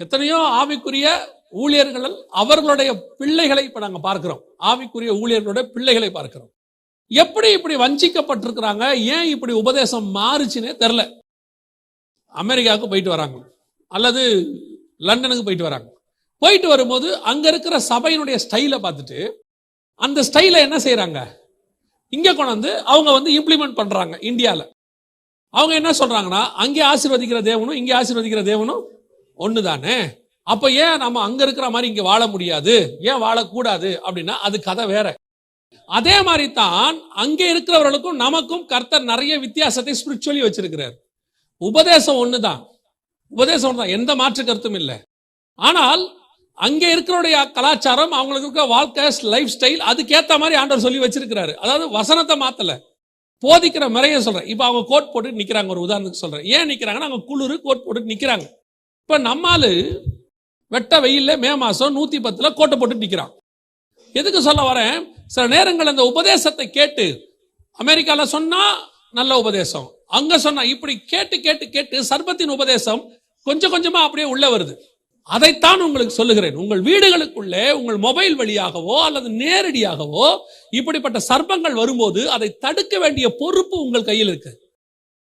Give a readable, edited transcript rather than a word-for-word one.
எத்தனையோ ஆவிக்குரிய ஊழியர்கள் அவர்களுடைய பிள்ளைகளை இப்ப நாங்க பார்க்கிறோம். ஆவிக்குரிய ஊழியர்களுடைய பிள்ளைகளை பார்க்கிறோம். எப்படி இப்படி வஞ்சிக்கப்பட்டிருக்கிறாங்க, ஏன் இப்படி உபதேசம் மாறுச்சுன்னே தெரியல. அமெரிக்காவுக்கு போயிட்டு வராங்க அல்லது லண்டனுக்கு போயிட்டு வராங்க. போயிட்டு வரும்போது அங்க இருக்கிற சபையினுடைய ஸ்டைலை பார்த்துட்டு அந்த ஸ்டைலை என்ன செய்யறாங்க, இங்க கொண்டு அவங்க இம்ப்ளிமெண்ட் பண்றாங்க. இந்தியாவில் அவங்க என்ன சொல்றாங்கன்னா, அங்கே ஆசீர்வதிக்கிற தேவனும் இங்கே ஆசீர்வதிக்கிற தேவனும் ஒண்ணுதானே, அப்ப ஏன் நம்ம அங்க இருக்கிற மாதிரி இங்க வாழ முடியாது, ஏன் வாழக்கூடாது அப்படின்னா அது கதை வேற. அதே மாதிரி தான் அங்கே இருக்கிறவர்களுக்கும் நமக்கும் கர்த்தர் நிறைய வித்தியாசத்தை ஸ்பிரிச்சுவலி வச்சிருக்கிறார். உபதேசம் ஒண்ணுதான், உபதேசம் ஒண்ணுதான், எந்த மாற்று கருத்தும் இல்லை. ஆனால் அங்கே இருக்கிறவருடைய கலாச்சாரம், அவங்களுக்கு இருக்க வாழ்க்கை லைஃப் ஸ்டைல், அதுக்கேற்ற மாதிரி ஆண்டவர் சொல்லி வச்சிருக்கிறாரு. அதாவது வசனத்தை மாத்தல, போதிக்கிற முறையை சொல்றேன். இப்ப அவங்க கோட் போட்டு நிக்கிறாங்க. ஒரு உதாரணத்துக்கு சொல்றேன். ஏன் நிக்கிறாங்கன்னா, அவங்க குளிர் கோட் போட்டு நிக்கிறாங்க. இப்ப நம்மாலு வெட்ட வெயில்ல மே மாசம் 110 கோட்டை போட்டு நிக்கிறான். எதுக்கு சொல்ல வரேன், சில நேரங்கள் அந்த உபதேசத்தை கேட்டு அமெரிக்கால சொன்னா நல்ல உபதேசம், அங்க சொன்னா இப்படி கேட்டு கேட்டு கேட்டு சர்பத்தின் உபதேசம் கொஞ்சம் கொஞ்சமா அப்படியே உள்ள வருது. அதைத்தான் உங்களுக்கு சொல்லுகிறேன். உங்கள் வீடுகளுக்குள்ளே உங்கள் மொபைல் வழியாகவோ அல்லது நேரடியாகவோ இப்படிப்பட்ட சர்ப்பங்கள் வரும்போது அதை தடுக்க வேண்டிய பொறுப்பு உங்கள் கையில் இருக்கு.